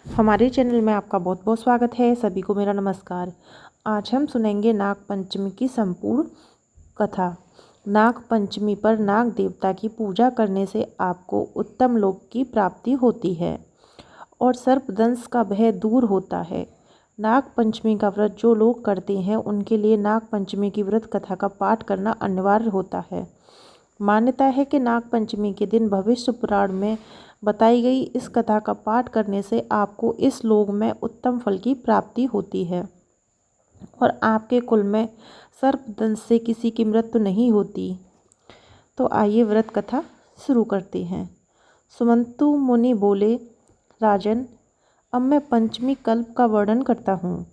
हमारे चैनल में आपका बहुत बहुत स्वागत है। सभी को मेरा नमस्कार। आज हम सुनेंगे नाग पंचमी की संपूर्ण कथा। नाग पंचमी पर नाग देवता की पूजा करने से आपको उत्तम लोक की प्राप्ति होती है और सर्पदंश का भय दूर होता है। नाग पंचमी का व्रत जो लोग करते हैं उनके लिए नाग पंचमी की व्रत कथा का पाठ करना अनिवार्य होता है। मान्यता है कि नाग पंचमी के दिन भविष्य पुराण में बताई गई इस कथा का पाठ करने से आपको इस लोक में उत्तम फल की प्राप्ति होती है और आपके कुल में सर्पदंश से किसी की मृत्यु नहीं होती। तो आइए व्रत कथा शुरू करते हैं। सुमंतु मुनि बोले, राजन, अब मैं पंचमी कल्प का वर्णन करता हूँ।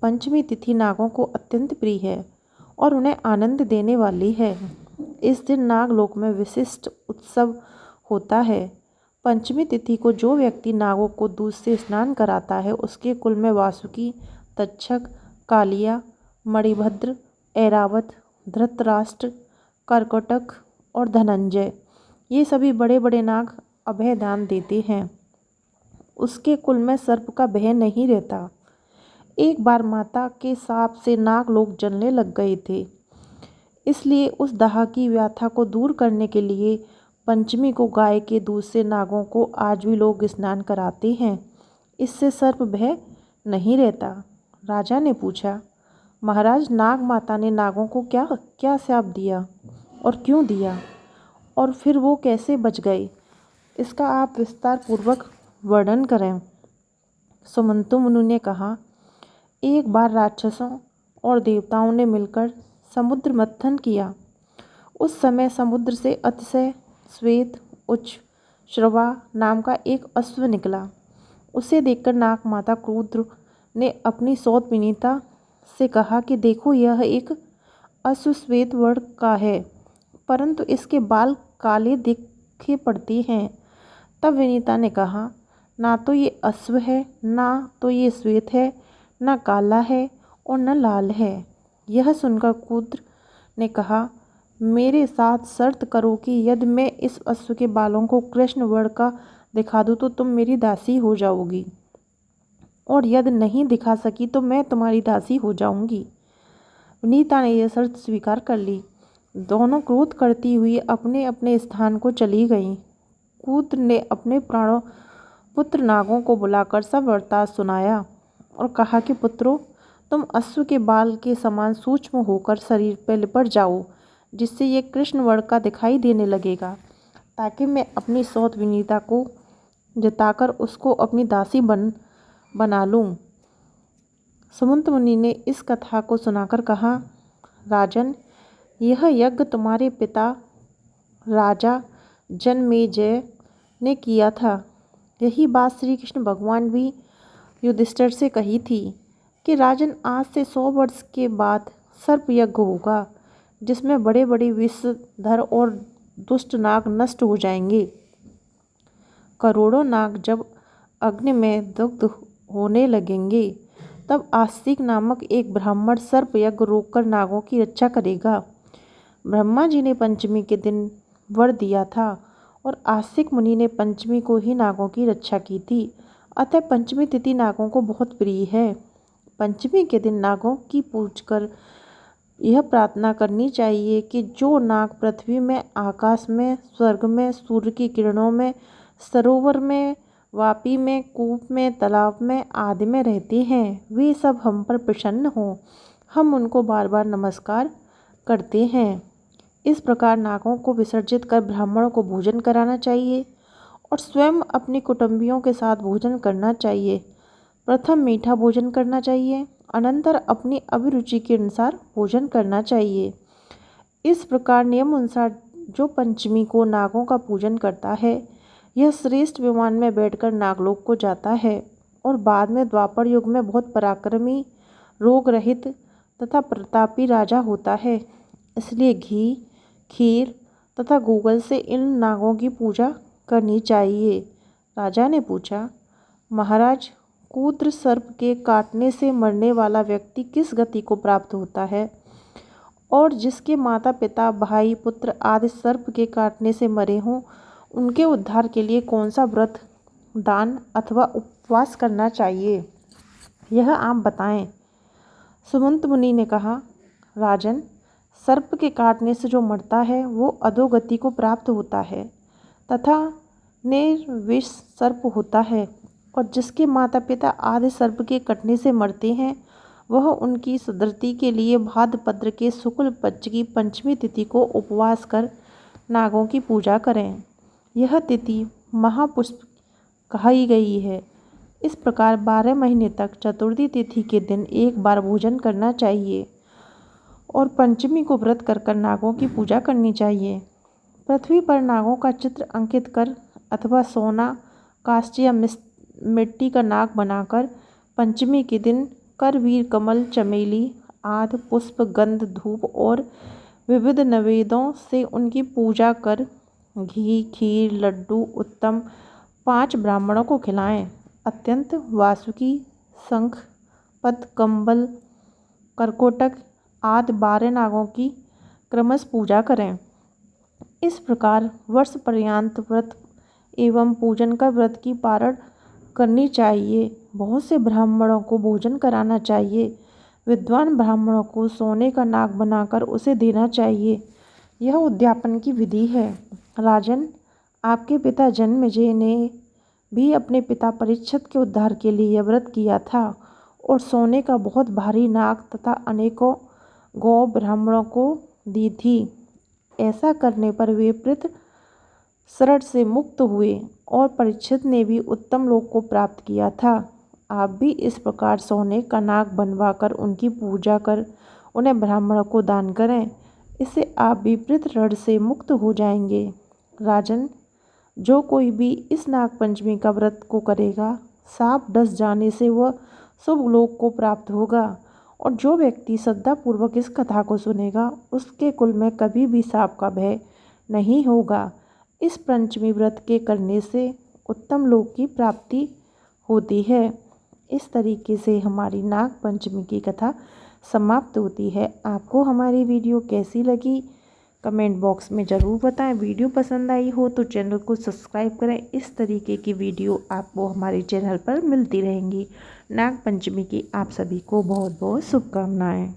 पंचमी तिथि नागों को अत्यंत प्रिय है और उन्हें आनंद देने वाली है। इस दिन नागलोक में विशिष्ट उत्सव होता है। पंचमी तिथि को जो व्यक्ति नागों को दूध से स्नान कराता है उसके कुल में वासुकी, तक्षक, कालिया, मणिभद्र, ऐरावत, धृतराष्ट्र, कर्कटक और धनंजय ये सभी बड़े बड़े नाग अभय दान देते हैं। उसके कुल में सर्प का भय नहीं रहता। एक बार माता के साप से नाग लोग जलने लग गए थे, इसलिए उस दाह की व्याथा को दूर करने के लिए पंचमी को गाय के दूध से नागों को आज भी लोग स्नान कराते हैं। इससे सर्प भय नहीं रहता। राजा ने पूछा, महाराज, नाग माता ने नागों को क्या क्या श्राप दिया और क्यों दिया, और फिर वो कैसे बच गए? इसका आप विस्तार पूर्वक वर्णन करें। सुमंतु मुनि ने कहा, एक बार राक्षसों और देवताओं ने मिलकर समुद्र मंथन किया। उस समय समुद्र से अतिशय श्वेत उच्च श्रवा नाम का एक अश्व निकला। उसे देखकर नाग माता क्रुद्र ने अपनी सौत विनीता से कहा कि देखो, यह एक अश्व श्वेत वर्ण का है, परंतु इसके बाल काले दिखे पड़ते हैं। तब विनीता ने कहा, ना तो ये अश्व है, ना तो ये श्वेत है, ना काला है और न लाल है। यह सुनकर क्रुद्र ने कहा, मेरे साथ शर्त करो कि यदि मैं इस अश्व के बालों को कृष्ण वर्ण का दिखा दूँ तो तुम मेरी दासी हो जाओगी, और यदि नहीं दिखा सकी तो मैं तुम्हारी दासी हो जाऊंगी। विनीता ने यह शर्त स्वीकार कर ली। दोनों क्रोध करती हुई अपने अपने स्थान को चली गईं। क्रुद्र ने अपने प्राणों पुत्र नागों को बुलाकर सब वृत्तांत सुनाया और कहा कि पुत्रों, तुम अश्व के बाल के समान सूक्ष्म होकर शरीर पर लिपट जाओ, जिससे ये कृष्ण वर्ण का दिखाई देने लगेगा, ताकि मैं अपनी सौत विनीता को जताकर उसको अपनी दासी बना लूँ। सुमंत मुनि ने इस कथा को सुनाकर कहा, राजन, यह यज्ञ तुम्हारे पिता राजा जनमेजय ने किया था। यही बात श्री कृष्ण भगवान भी युधिष्ठिर से कही थी कि राजन, आज से 100 वर्ष के बाद सर्प यज्ञ होगा, जिसमें बड़े बड़े विषधर और दुष्ट नाग नष्ट हो जाएंगे। करोड़ों नाग जब अग्नि में दग्ध होने लगेंगे, तब आस्तिक नामक एक ब्राह्मण सर्प यज्ञ रोककर नागों की रक्षा करेगा। ब्रह्मा जी ने पंचमी के दिन वर दिया था और आस्तिक मुनि ने पंचमी को ही नागों की रक्षा की थी। अतः पंचमी तिथि नागों को बहुत प्रिय है। पंचमी के दिन नागों की पूज कर यह प्रार्थना करनी चाहिए कि जो नाग पृथ्वी में, आकाश में, स्वर्ग में, सूर्य की किरणों में, सरोवर में, वापी में, कूप में, तालाब में आदि में रहते हैं, वे सब हम पर प्रसन्न हों। हम उनको बार बार नमस्कार करते हैं। इस प्रकार नागों को विसर्जित कर ब्राह्मणों को भोजन कराना चाहिए और स्वयं अपने कुटुंबियों के साथ भोजन करना चाहिए। प्रथम मीठा भोजन करना चाहिए, अनंतर अपनी अभिरुचि के अनुसार भोजन करना चाहिए। इस प्रकार नियम अनुसार जो पंचमी को नागों का पूजन करता है, यह श्रेष्ठ विमान में बैठकर नागलोक को जाता है और बाद में द्वापर युग में बहुत पराक्रमी, रोग रहित तथा प्रतापी राजा होता है। इसलिए घी, खीर तथा गूगल से इन नागों की पूजा करनी चाहिए। राजा ने पूछा, महाराज, क्रूर सर्प के काटने से मरने वाला व्यक्ति किस गति को प्राप्त होता है, और जिसके माता पिता, भाई, पुत्र आदि सर्प के काटने से मरे हों, उनके उद्धार के लिए कौन सा व्रत, दान अथवा उपवास करना चाहिए, यह आप बताएं। सुमंत मुनि ने कहा, राजन, सर्प के काटने से जो मरता है वो अधोगति को प्राप्त होता है तथा निर्विष सर्प होता है, और जिसके माता पिता आदि सर्प के कटने से मरते हैं वह उनकी सदृति के लिए भाद्रपद के शुक्ल पक्ष की पंचमी तिथि को उपवास कर नागों की पूजा करें। यह तिथि महापुष्प कही गई है। इस प्रकार 12 महीने तक चतुर्थी तिथि के दिन एक बार भोजन करना चाहिए और पंचमी को व्रत कर नागों की पूजा करनी चाहिए। पृथ्वी पर नागों का चित्र अंकित कर अथवा सोना, काष्ठ या मिट्टी का नाग बनाकर पंचमी के दिन करवीर, कमल, चमेली आदि पुष्प, गंध, धूप और विविध नैवेद्यों से उनकी पूजा कर घी, खीर, लड्डू उत्तम 5 ब्राह्मणों को खिलाएं। अत्यंत वासुकी, शंख, पद्म, कंबल, करकोटक आदि 12 नागों की क्रमश पूजा करें। इस प्रकार वर्ष पर्यंत व्रत एवं पूजन का व्रत की पारण करनी चाहिए। बहुत से ब्राह्मणों को भोजन कराना चाहिए। विद्वान ब्राह्मणों को सोने का नाग बनाकर उसे देना चाहिए। यह उद्यापन की विधि है। राजन, आपके पिता जन्मेजय ने भी अपने पिता परीक्षित के उद्धार के लिए यह व्रत किया था और सोने का बहुत भारी नाग तथा अनेकों गौ ब्राह्मणों को दी थी। ऐसा करने पर वे पितृ शरण से मुक्त हुए और परीक्षित ने भी उत्तम लोक को प्राप्त किया था। आप भी इस प्रकार सोने का नाग बनवाकर उनकी पूजा कर उन्हें ब्राह्मणों को दान करें। इससे आप भी पितृ ऋण से मुक्त हो जाएंगे। राजन, जो कोई भी इस नाग पंचमी का व्रत को करेगा, सांप डस जाने से वह शुभ लोक को प्राप्त होगा, और जो व्यक्ति श्रद्धापूर्वक इस कथा को सुनेगा उसके कुल में कभी भी सांप का भय नहीं होगा। इस पंचमी व्रत के करने से उत्तम लोक की प्राप्ति होती है। इस तरीके से हमारी नाग पंचमी की कथा समाप्त होती है। आपको हमारी वीडियो कैसी लगी कमेंट बॉक्स में ज़रूर बताएं। वीडियो पसंद आई हो तो चैनल को सब्सक्राइब करें। इस तरीके की वीडियो आपको हमारे चैनल पर मिलती रहेंगी। नाग पंचमी की आप सभी को बहुत बहुत शुभकामनाएं।